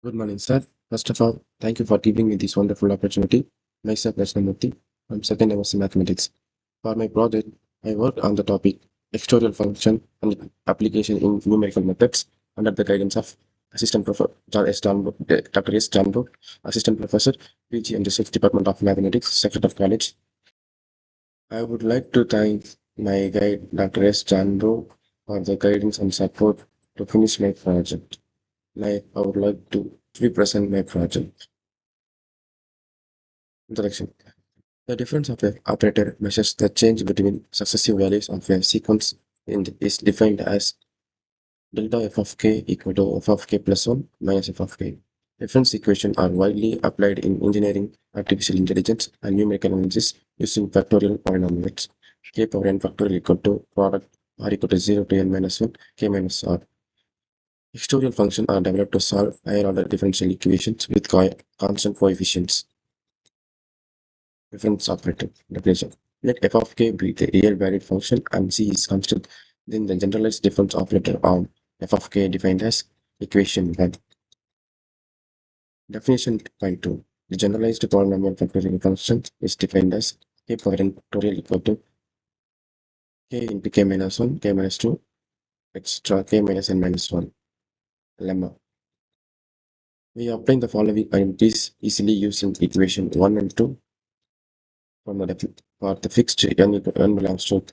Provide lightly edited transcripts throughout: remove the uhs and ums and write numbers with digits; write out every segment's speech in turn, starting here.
Good morning, sir. First of all, thank you for giving me this wonderful opportunity. Myself, Krishnamurthy. I'm second MSc Mathematics. For my project, I worked on the topic vectorial function and application in numerical methods under the guidance of Assistant Professor Dr. S. Jambo, Assistant Professor, PG and Research Department of Mathematics, Secretary of College. I would like to thank my guide, Dr. S. Jambo, for the guidance and support to finish my project. I would like to represent my project. Introduction. The difference of a operator measures the change between successive values of a sequence and is defined as delta f of k equal to f of k plus 1 minus f of k. Difference equations are widely applied in engineering, artificial intelligence, and numerical analysis using factorial polynomials. K power n factorial equal to product r equal to 0 to n minus 1 k minus r. Vectorial functions are developed to solve higher order differential equations with constant coefficients. Difference operator definition. Let f of k be the real valued function and c is constant. Then the generalized difference operator on f of k defined as equation 1. Definition point 2. The generalized polynomial factorial function is defined as k power n factorial equal to k into k minus 1, k minus 2, extra k minus n minus 1. Lemma. We obtain the following identities easily using equation 1 and 2 for the fixed n belongs to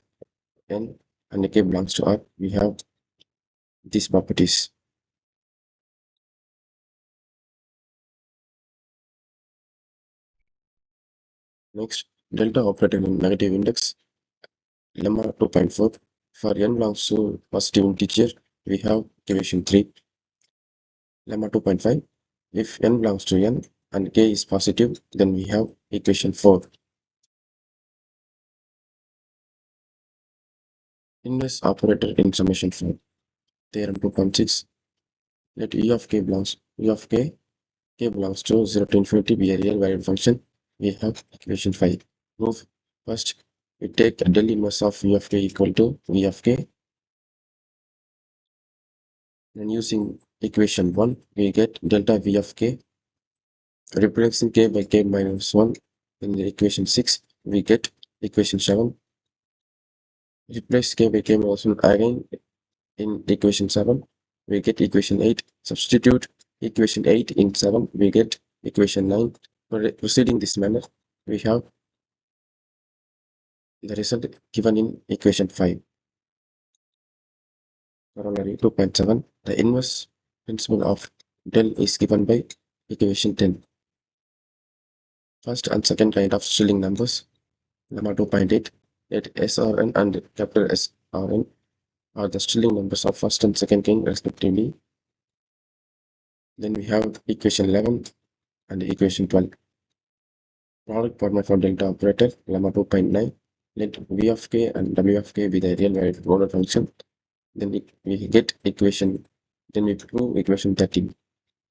n and k belongs to r. We have these properties. Next, delta operator in negative index, lemma 2.4. For n belongs to positive integer, we have equation 3, lemma 2.5. If n belongs to n and k is positive, then we have equation 4. Inverse operator in summation form, theorem 2.6. Let u of k belongs to 0 to infinity be a real valued function. We have equation 5. Proof. First, we take del inverse of u of k equal to v of k. Then using equation 1, we get delta v of k. Replacing k by k minus 1 in the equation 6, we get equation 7. Replace k by k minus 1 again in equation 7, we get equation 8. Substitute equation 8 in 7, we get equation 9. Proceeding this manner, we have the result given in equation 5. Corollary 2.7. The inverse principle of del is given by equation 10. First and second kind of Schilling numbers. Lemma 2.8. Let SRn and capital SRn are the Schilling numbers of first and second kind respectively. Then we have equation 11 and equation 12. Product formula for delta operator, lemma 2.9. Let v of k and w of k be the real valued order function. Then we get equation, then we prove equation 13.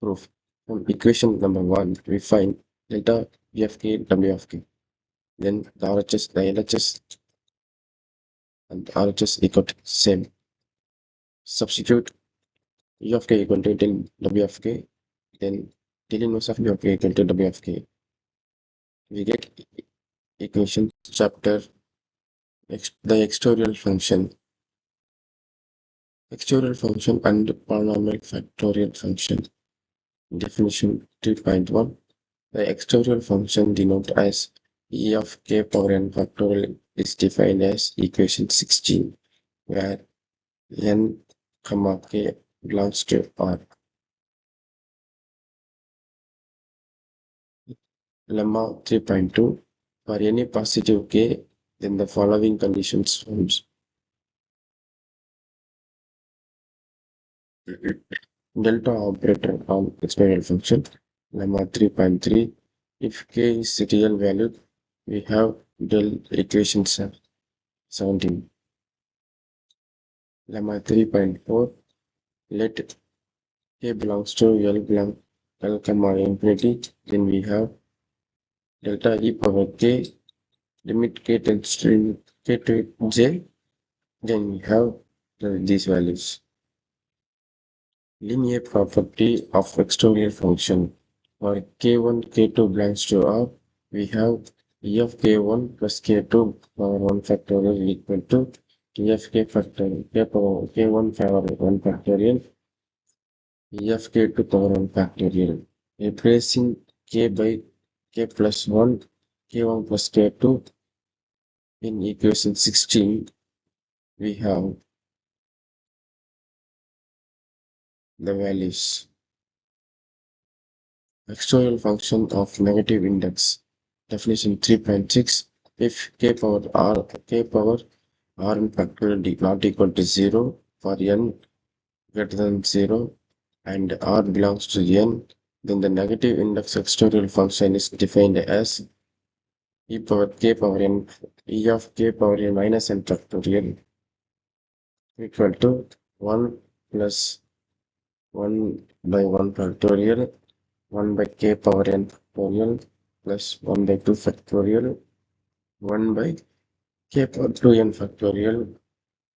Proof. From equation number 1, we find delta v of k, w of k. Then the RHS, the LHS, and RHS equal to same. Substitute u of k equal to del w of k, then del inverse of u of k equal to w of k. We get equation chapter the exterior function. Exterior function and polynomial factorial function. Definition 2.1. The exterior function denoted as e of k power n factorial is defined as equation 16, where n, k belongs to R. Lemma 3.2. For any positive k, then the following conditions holds. Delta operator on exponential function. Lemma 3.3. If k is real value, we have del equation 17. Lemma 3.4. Let k belongs to L comma infinity, then we have delta e power k, limit k tends to k to j, then we have these values. Linear property of external function. For k1, k2 belongs to R, we have E of k1 plus k2 power 1 factorial equal to E of k factorial, k power k1 power 1 factorial, E of k2 power 1 factorial. Replacing k by k plus 1, k1 plus k2 in equation 16, we have the values. External function of negative index. Definition 3.6. If k power r in factorial not equal to 0 for n greater than 0 and r belongs to n, then the negative index external function is defined as e of k power n minus n factorial equal to 1 plus 1 by 1 factorial 1 by k power n factorial plus 1 by 2 factorial 1 by k power 2n factorial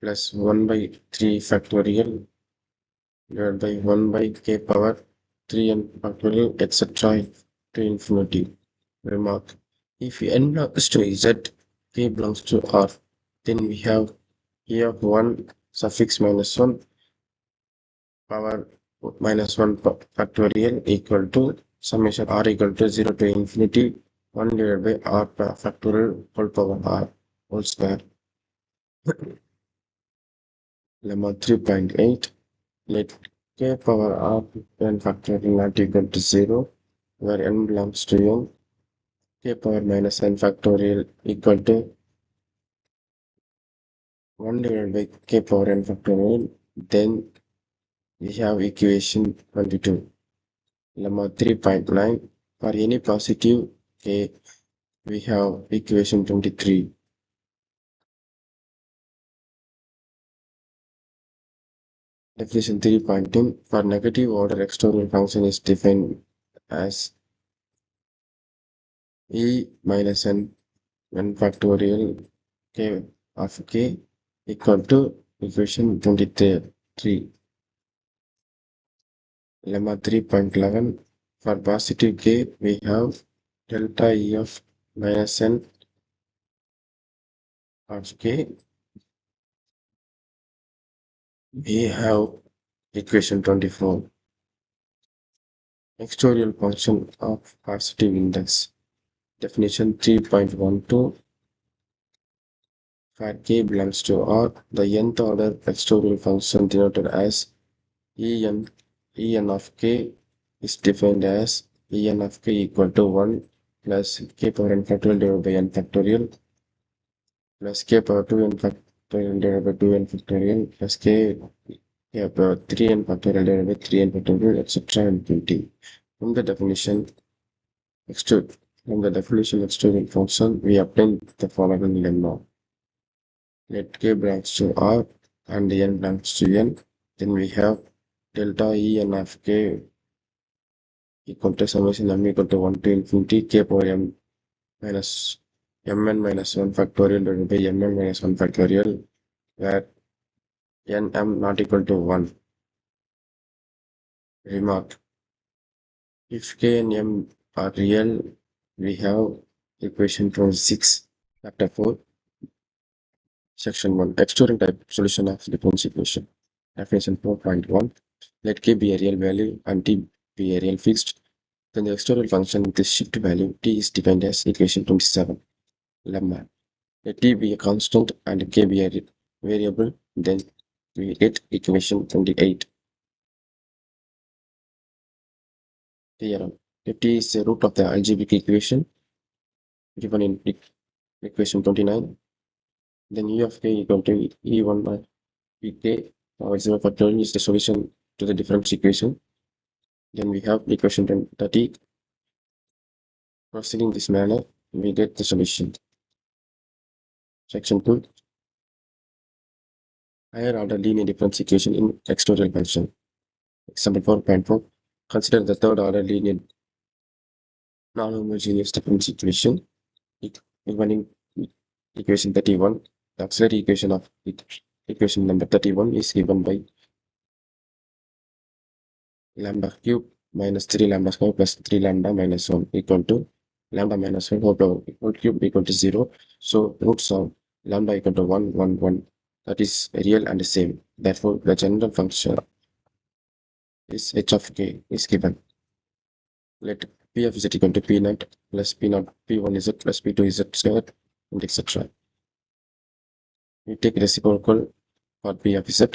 plus 1 by 3 factorial divided by 1 by k power 3n factorial etc. to infinity. Remark. If n belongs to z, k belongs to r, then we have e of 1 suffix minus 1 power minus 1 factorial equal to summation r equal to 0 to infinity 1 divided by r factorial whole power r whole square. Lemma 3.8. Let k power r n factorial not equal to 0, where n belongs to n, k power minus n factorial equal to 1 divided by k power n factorial. Then we have equation 22. Lemma 3.9. For any positive k, we have equation 23. Definition 3.10. For negative order external function is defined as e minus n factorial k of k equal to equation 23. Lemma 3.11. For positive k, we have delta e of minus n of k. We have equation 24. External function of positive index. Definition 3.12. For k belongs to R, the nth order external function denoted as en of k is defined as en of k equal to 1 plus k power n factorial divided by n factorial plus k power 2n factorial divided by 2n factorial plus k power 3n factorial divided by 3n factorial etc. infinity. From the definition external function, we obtain the following lemma. Let k belongs to R and n belongs to n. Then we have delta En of k equal to summation m equal to 1 to infinity k power m minus mn minus 1 factorial divided by mn minus 1 factorial, where nm not equal to 1. Remark. If k and m are real, we have equation 26. Chapter 4, Section 1. External type solution of differential equation. Definition 4.1. Let k be a real value and t be a real fixed. Then the external function with the shift value t is defined as equation 27. Lemma. Let t be a constant and k be a variable. Then we get equation 28. Theorem. If t is the root of the algebraic equation given in equation 29, then u of k equal to e1 by pk power 0 factorial is the solution to the difference equation. Then we have equation 30. Proceeding this manner, we get the solution. Section 2. Higher order linear difference equation in external function. Example 4.4. Consider the third order linear non-homogeneous difference equation involving equation 31. The auxiliary equation of equation number 31 is given by lambda cube minus 3 lambda square plus 3 lambda minus 1 equal to lambda minus 1 whole power whole cube equal to 0. So roots of lambda equal to 1, 1, 1. That is real and same. Therefore, the general function is h of k is given. Let p of z equal to p naught plus p naught p1 z plus p2 z squared and etc. We take reciprocal for p of z.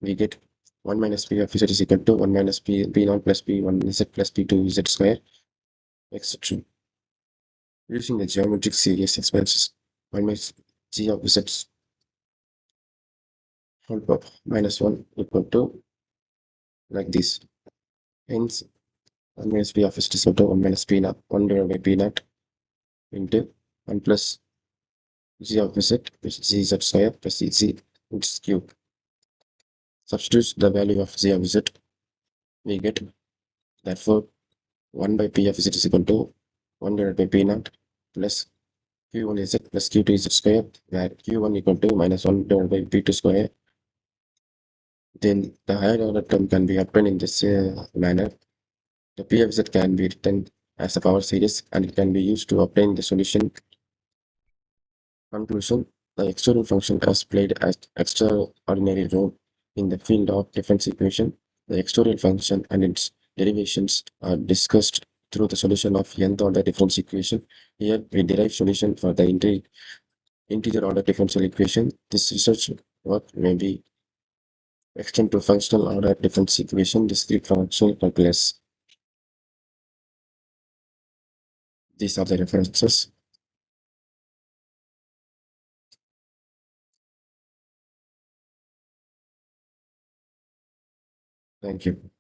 We get 1 minus p of z is equal to 1 minus p naught plus p1 z plus p2 z square, etc. Using the geometric series expansions, 1 minus g of z whole power minus 1 equal to like this. Hence, 1 minus p of z is equal to 1 minus p naught, 1 divided by p naught into 1 plus g of z, which is g z square plus z its cube. Substitute the value of g of z, we get therefore 1 by p of z is equal to 1 divided by p naught plus q1 z plus q2 z square, where q1 equal to minus 1 divided by p2 square. Then the higher order term can be obtained in this manner. The p of z can be written as a power series and it can be used to obtain the solution. Conclusion: the external function has played an extraordinary role in the field of difference equation. The external function and its derivations are discussed through the solution of nth order difference equation. Here we derive solution for the integer order differential equation. This research work may be extended to functional order difference equation, discrete functional calculus. These are the references. Thank you.